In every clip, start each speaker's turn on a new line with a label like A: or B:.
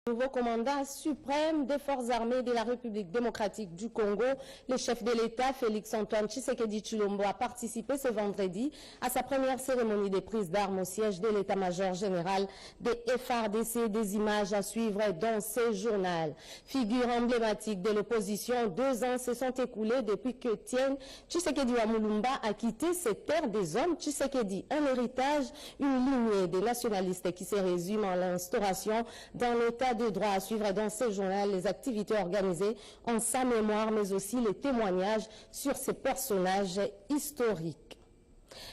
A: Nouveau commandant suprême des forces armées de la République démocratique du Congo, le chef de l'État, Félix-Antoine Tshisekedi Tshilombo, a participé ce vendredi à sa première cérémonie de prise d'armes au siège de l'état-major général des FARDC. Des images à suivre dans ce journal. Figure emblématique de l'opposition, 2 ans se sont écoulés depuis que Etienne Tshisekedi Wamulumba a quitté cette terre des hommes. Tshisekedi, un héritage, une lignée des nationalistes qui se résume en l'instauration d'un état de droit. À suivre dans ce journal les activités organisées en sa mémoire, mais aussi les témoignages sur ces personnages historiques.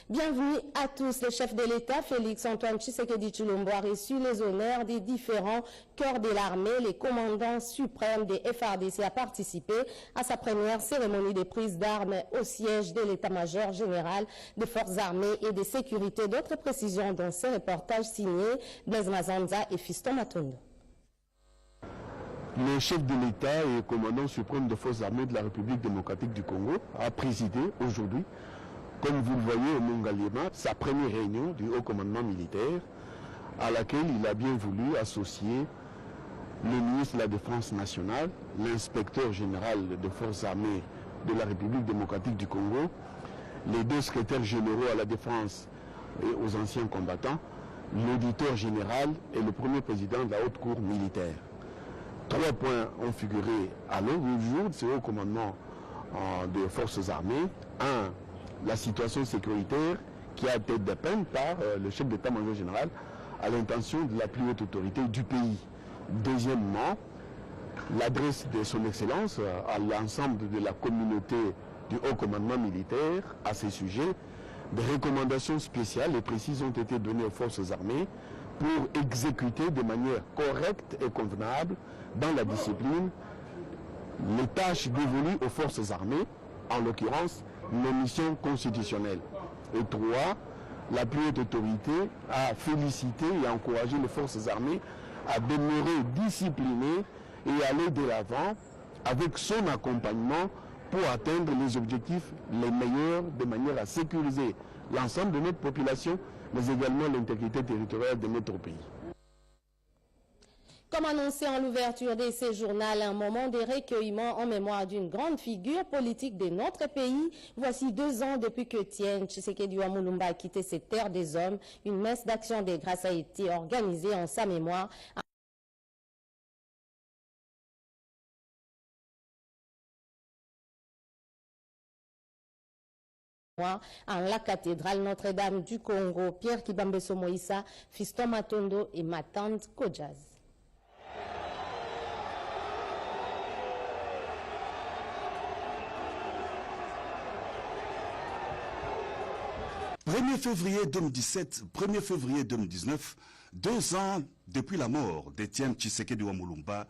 A: Bienvenue à tous. Le chef de l'État, Félix-Antoine Tshisekedi Tshilombo, a reçu les honneurs des différents corps de l'armée. Les commandants suprêmes des FARDC a participé à sa première cérémonie de prise d'armes au siège de l'état-major général des forces armées et de sécurité. D'autres précisions dans ce reportage signé Blaise Mazanza et Fiston Matondo.
B: Le chef de l'État et commandant suprême des forces armées de la République démocratique du Congo a présidé aujourd'hui, comme vous le voyez au Mongaliema, sa première réunion du haut commandement militaire, à laquelle il a bien voulu associer le ministre de la Défense nationale, l'inspecteur général des forces armées de la République démocratique du Congo, les 2 secrétaires généraux à la défense et aux anciens combattants, l'auditeur général et le premier président de la haute cour militaire. 3 points ont figuré à l'ordre du jour de ce haut commandement des forces armées. 1. La situation sécuritaire qui a été dépeinte par le chef d'état-major général à l'intention de la plus haute autorité du pays. Deuxièmement, l'adresse de son excellence à l'ensemble de la communauté du haut commandement militaire à ces sujets. Des recommandations spéciales et précises ont été données aux forces armées pour exécuter de manière correcte et convenable dans la discipline les tâches dévolues aux forces armées, en l'occurrence nos missions constitutionnelles. Et 3, la plus haute autorité a félicité et encouragé les forces armées à demeurer disciplinées et aller de l'avant avec son accompagnement pour atteindre les objectifs les meilleurs de manière à sécuriser l'ensemble de notre population, mais également l'intégrité territoriale de notre pays.
A: Comme annoncé en l'ouverture de ce journal, un moment de recueillement en mémoire d'une grande figure politique de notre pays. Voici 2 ans depuis que Etienne Tshisekedi Wamulumba a quitté cette terre des hommes. Une messe d'action de grâce a été organisée en sa mémoire. En la cathédrale Notre-Dame du Congo. Pierre Kibambeso Moïsa, Fiston Matondo et ma tante Kodjaz.
C: 1er février 2017, 1er février 2019, 2 ans depuis la mort d'Etienne Tshisekedi Wamulumba,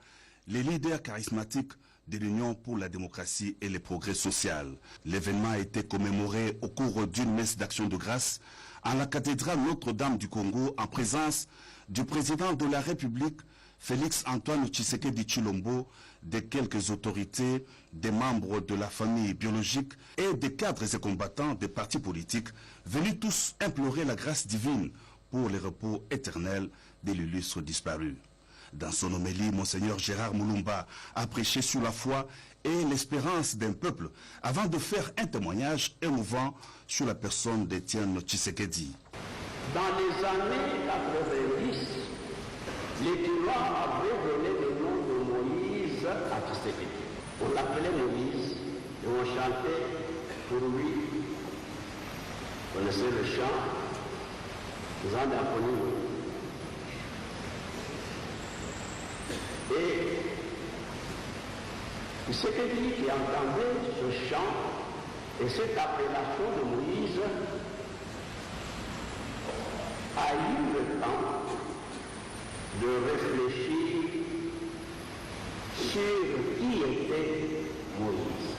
C: les leaders charismatiques de l'Union pour la démocratie et le progrès social. L'événement a été commémoré au cours d'une messe d'action de grâce à la cathédrale Notre-Dame du Congo en présence du président de la République, Félix-Antoine Tshisekedi Tshilombo, de quelques autorités, des membres de la famille biologique et des cadres et combattants des partis politiques, venus tous implorer la grâce divine pour le repos éternel de l'illustre disparu. Dans son homélie, Monseigneur Gérard Mulumba a prêché sur la foi et l'espérance d'un peuple avant de faire un témoignage émouvant sur la personne d'Etienne Tshisekedi.
D: Dans les années 90, les Toulois avaient donné le nom de Moïse à Tshisekedi. On l'appelait Moïse et on chantait pour lui. Vous connaissez le chant? Vous en avez connu. Et Tshisekedi qui entendait ce chant et cette appellation de Moïse a eu le temps de réfléchir sur qui était Moïse.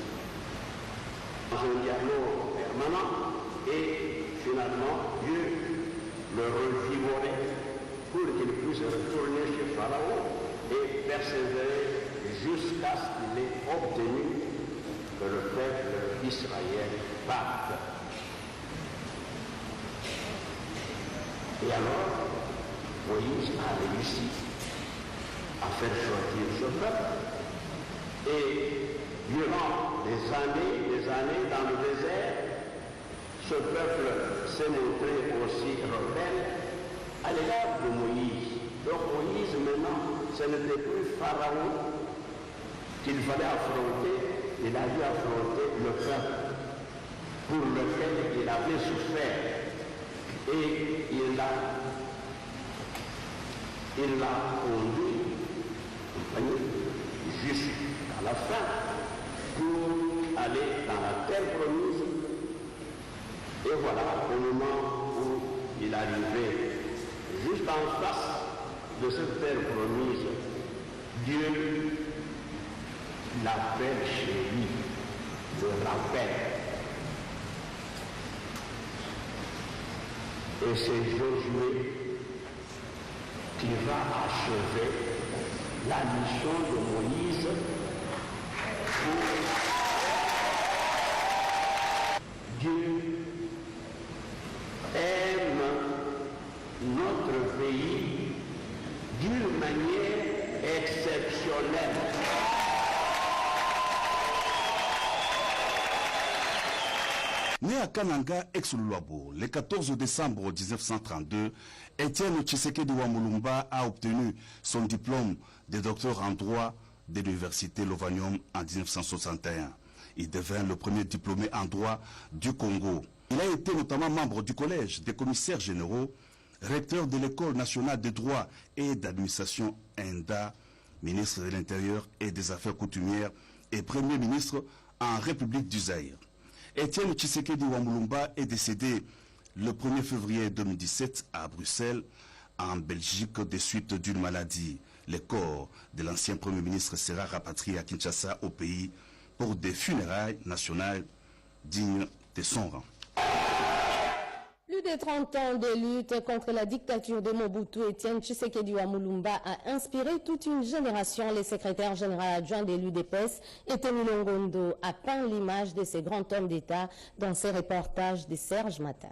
D: Dans un dialogue permanent, et finalement Dieu le revivorait pour qu'il puisse retourner chez Pharaon et persévérer jusqu'à ce qu'il ait obtenu que le peuple d'Israël parte. Et alors, Moïse a réussi à faire sortir ce peuple. Et durant des années dans le désert, ce peuple s'est montré aussi rebelle à l'égard de Moïse. Donc Moïse maintenant, ce n'était plus Pharaon qu'il fallait affronter, il a dû affronter le peuple pour lequel il avait souffert. Et il l'a conduit jusqu'à la fin pour aller dans la terre promise. Et voilà, au moment où il arrivait juste en face de cette terre promise, Dieu l'appelle chez lui, le rappelle. Et c'est Josué qui va achever la mission de Moïse pour Dieu aime notre pays d'une manière exceptionnelle.
C: Né à Kananga, ex-Luabo, le 14 décembre 1932, Étienne Tshisekedi Wamulumba a obtenu son diplôme de docteur en droit de l'université Lovanium en 1961. Il devint le premier diplômé en droit du Congo. Il a été notamment membre du collège des commissaires généraux, recteur de l'école nationale de droit et d'administration ENDA, ministre de l'Intérieur et des Affaires coutumières et premier ministre en République du Zaïre. Étienne Tshisekedi Wamulumba est décédé le 1er février 2017 à Bruxelles, en Belgique, des suites d'une maladie. Le corps de l'ancien Premier ministre sera rapatrié à Kinshasa au pays pour des funérailles nationales dignes de son rang.
A: Plus de 30 ans de lutte contre la dictature de Mobutu, Étienne Tshisekedi Wamulumba a inspiré toute une génération. Le secrétaire général adjoint de l'UDPS, Eteni Longondo, a peint l'image de ce grand homme d'État dans ses reportages de Serge Mata.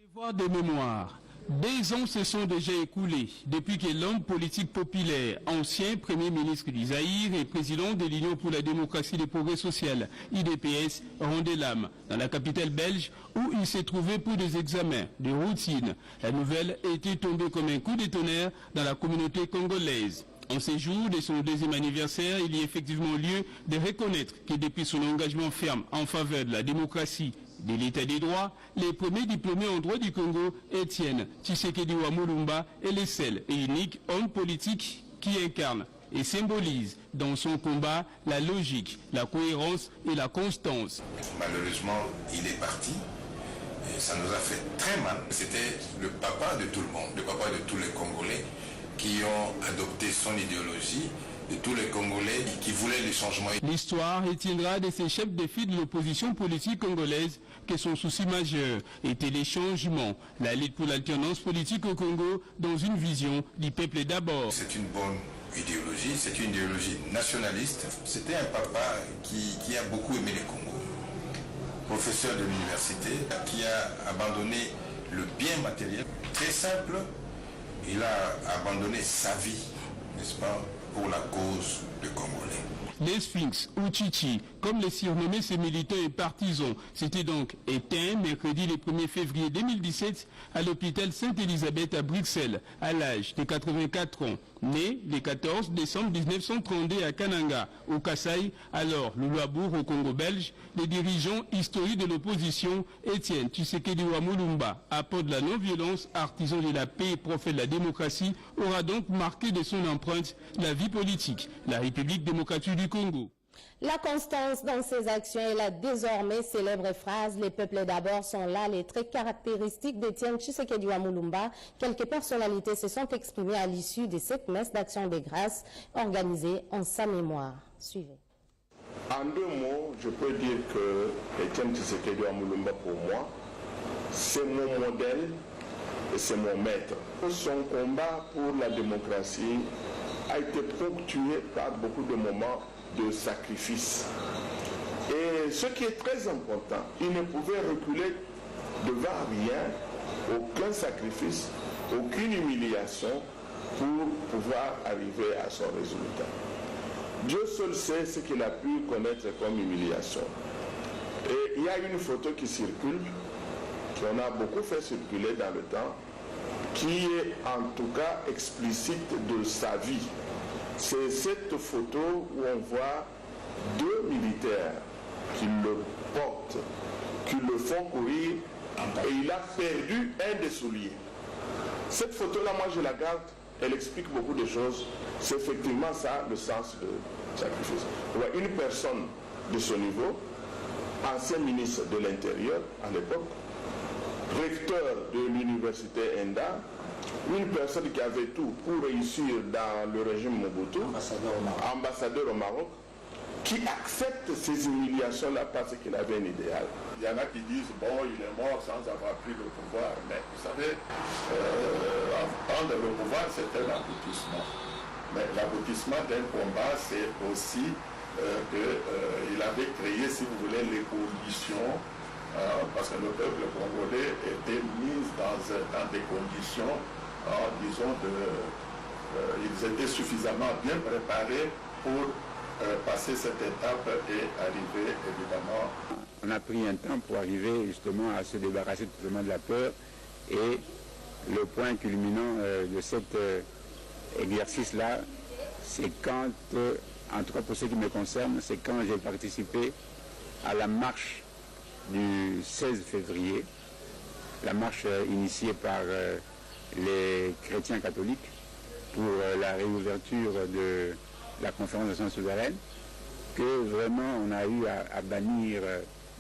E: Devoir de mémoire. 2 ans se sont déjà écoulés depuis que l'homme politique populaire, ancien Premier ministre du Zaïre et président de l'Union pour la démocratie et le progrès social, IDPS, rendait l'âme dans la capitale belge où il s'est trouvé pour des examens de routine. La nouvelle était tombée comme un coup de tonnerre dans la communauté congolaise. En ces jours de son 2e anniversaire, il y a effectivement lieu de reconnaître que depuis son engagement ferme en faveur de la démocratie, de l'état des droits, les premiers diplômés en droit du Congo, Étienne Tshisekedi Wamulumba, est le seul et unique homme politique qui incarne et symbolise dans son combat la logique, la cohérence et la constance.
F: Malheureusement, il est parti et ça nous a fait très mal. C'était le papa de tout le monde, le papa de tous les Congolais qui ont adopté son idéologie, de tous les Congolais qui voulaient les changements.
E: L'histoire retiendra de ces chefs de file de l'opposition politique congolaise que son souci majeur était les changements, la lutte pour l'alternance politique au Congo dans une vision du peuple d'abord.
F: C'est une bonne idéologie, c'est une idéologie nationaliste. C'était un papa qui a beaucoup aimé le Congo. Professeur de l'université, qui a abandonné le bien matériel. Très simple, il a abandonné sa vie, n'est-ce pas, pour la cause du Congolais.
E: Les Sphinx, ou Chichi, comme les surnommaient ses militants et partisans, s'était donc éteint mercredi le 1er février 2017 à l'hôpital Sainte-Élisabeth à Bruxelles, à l'âge de 84 ans. Né le 14 décembre 1932 à Kananga, au Kasaï, alors le Luabour au Congo belge, les dirigeants historiques de l'opposition, Étienne Tshisekedi Wamulumba, apôtre de la non-violence, artisan de la paix et prophète de la démocratie, aura donc marqué de son empreinte la vie politique, la République démocratique du Congo.
A: La constance dans ses actions et la désormais célèbre phrase « Les peuples d'abord » sont là les traits caractéristiques d'Étienne Tshisekedi Wamulumba. Quelques personnalités se sont exprimées à l'issue de cette messe d'action des grâces organisée en sa mémoire. Suivez.
G: En 2 mots, je peux dire que Étienne Tshisekedi Wamulumba, pour moi, c'est mon modèle et c'est mon maître. Son combat pour la démocratie a été ponctué par beaucoup de moments de sacrifice. Et ce qui est très important, il ne pouvait reculer devant rien, aucun sacrifice, aucune humiliation, pour pouvoir arriver à son résultat. Dieu seul sait ce qu'il a pu connaître comme humiliation. Et il y a une photo qui circule, qu'on a beaucoup fait circuler dans le temps, qui est en tout cas explicite de sa vie. C'est cette photo où on voit deux militaires qui le portent, qui le font courir, et il a perdu un des souliers. Cette photo-là, moi je la garde, elle explique beaucoup de choses. C'est effectivement ça le sens de sacrifice. Une personne de ce niveau, ancien ministre de l'Intérieur à l'époque, recteur de l'université ENDA, une personne qui avait tout pour réussir dans le régime Mobutu, ambassadeur au Maroc, qui accepte ces humiliations-là parce qu'il avait un idéal.
H: Il y en a qui disent, bon, il est mort sans avoir pris le pouvoir, mais vous savez, prendre le pouvoir, c'est un aboutissement. Mais l'aboutissement d'un combat, c'est aussi qu'il avait créé, si vous voulez, les conditions, parce que le peuple congolais était mis dans des conditions, disons, ils étaient suffisamment bien préparés pour passer cette étape et arriver, évidemment.
I: On a pris un temps pour arriver justement à se débarrasser totalement de la peur, et le point culminant de cet exercice-là, c'est quand, en tout cas pour ce qui me concerne, c'est quand j'ai participé à la marche du 16 février, la marche initiée par les chrétiens catholiques pour la réouverture de la conférence nationale souveraine, que vraiment on a eu à bannir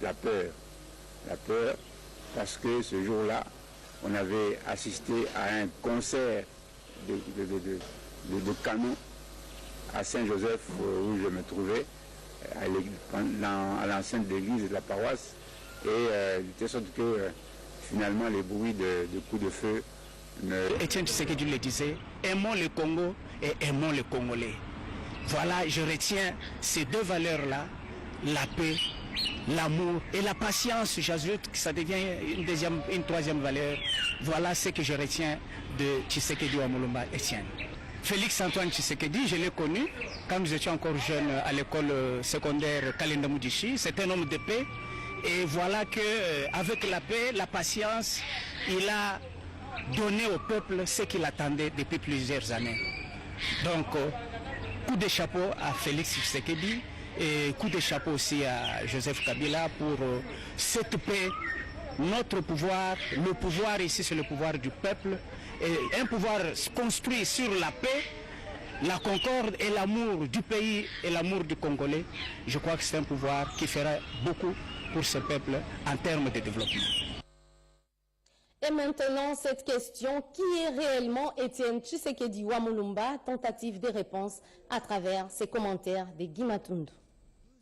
I: la peur. La peur, parce que ce jour-là, on avait assisté à un concert de canon à Saint-Joseph, où je me trouvais, à l'enceinte de l'église et de la paroisse, et de telle sorte que finalement les bruits de coups de feu
J: Étienne Tshisekedi le disait, aimons le Congo et aimons les Congolais. Voilà, je retiens ces deux valeurs-là, la paix, l'amour et la patience. J'ajoute que ça devient une troisième valeur. Voilà ce que je retiens de Tshisekedi Wamulumba Étienne. Félix Antoine Tshisekedi, je l'ai connu quand nous étions encore jeunes à l'école secondaire Kalenda Mudishi. C'est un homme de paix. Et voilà qu'avec la paix, la patience, il a donné au peuple ce qu'il attendait depuis plusieurs années. Donc, coup de chapeau à Félix Tshisekedi et coup de chapeau aussi à Joseph Kabila pour cette paix, notre pouvoir. Le pouvoir ici, c'est le pouvoir du peuple. Et un pouvoir construit sur la paix, la concorde et l'amour du pays et l'amour du Congolais. Je crois que c'est un pouvoir qui fera beaucoup pour ce peuple en termes de développement.
A: Et maintenant, cette question, qui est réellement Étienne Tshisekedi Wamulumba? Tentative de réponse à travers ses commentaires de Guy Matundu.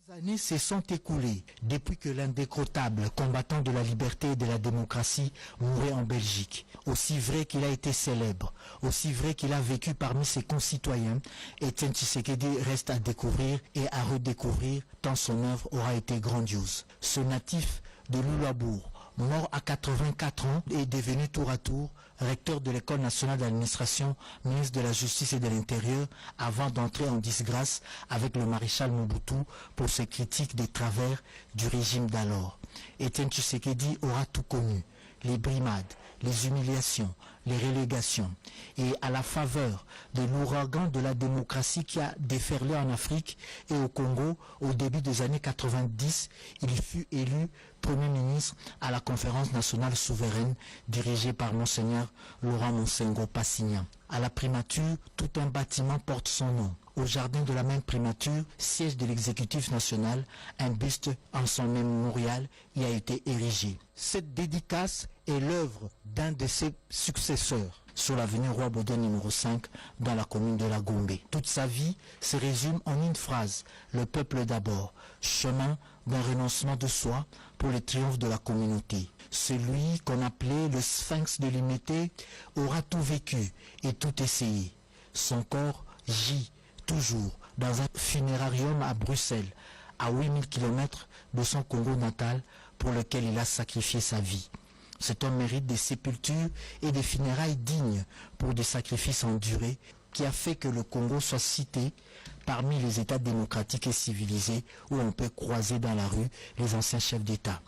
K: 2 années se sont écoulées depuis que l'indécrottable combattant de la liberté et de la démocratie mourait en Belgique. Aussi vrai qu'il a été célèbre, aussi vrai qu'il a vécu parmi ses concitoyens, Étienne Tshisekedi reste à découvrir et à redécouvrir tant son œuvre aura été grandiose. Ce natif de Lulabour, mort à 84 ans, est devenu tour à tour recteur de l'École nationale d'administration, ministre de la Justice et de l'Intérieur, avant d'entrer en disgrâce avec le maréchal Mobutu pour ses critiques des travers du régime d'alors. Étienne Tshisekedi aura tout connu, les brimades, les humiliations, les relégations. Et à la faveur de l'ouragan de la démocratie qui a déferlé en Afrique et au Congo au début des années 90, il fut élu Premier ministre à la conférence nationale souveraine dirigée par Monseigneur Laurent Monsengo Passignan. À la primature, tout un bâtiment porte son nom. Au jardin de la même primature, siège de l'exécutif national, un buste en son mémorial y a été érigé. Cette dédicace est l'œuvre d'un de ses successeurs sur l'avenue Roi Baudouin numéro 5 dans la commune de la Gombe. Toute sa vie se résume en une phrase, le peuple d'abord, chemin d'un renoncement de soi pour le triomphe de la communauté. Celui qu'on appelait le sphinx de l'unité aura tout vécu et tout essayé. Son corps gît toujours dans un funérarium à Bruxelles, à 8000 km de son Congo natal pour lequel il a sacrifié sa vie. Cet homme mérite des sépultures et des funérailles dignes pour des sacrifices endurés qui a fait que le Congo soit cité parmi les États démocratiques et civilisés où on peut croiser dans la rue les anciens chefs d'État.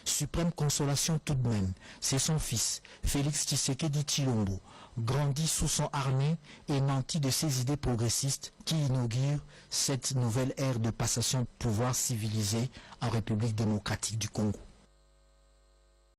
K: Suprême consolation tout de même, c'est son fils, Félix Tshisekedi Tshilombo, grandi sous son harnais et nanti de ses idées progressistes qui inaugure cette nouvelle ère de passation de pouvoir civilisé en République démocratique du Congo.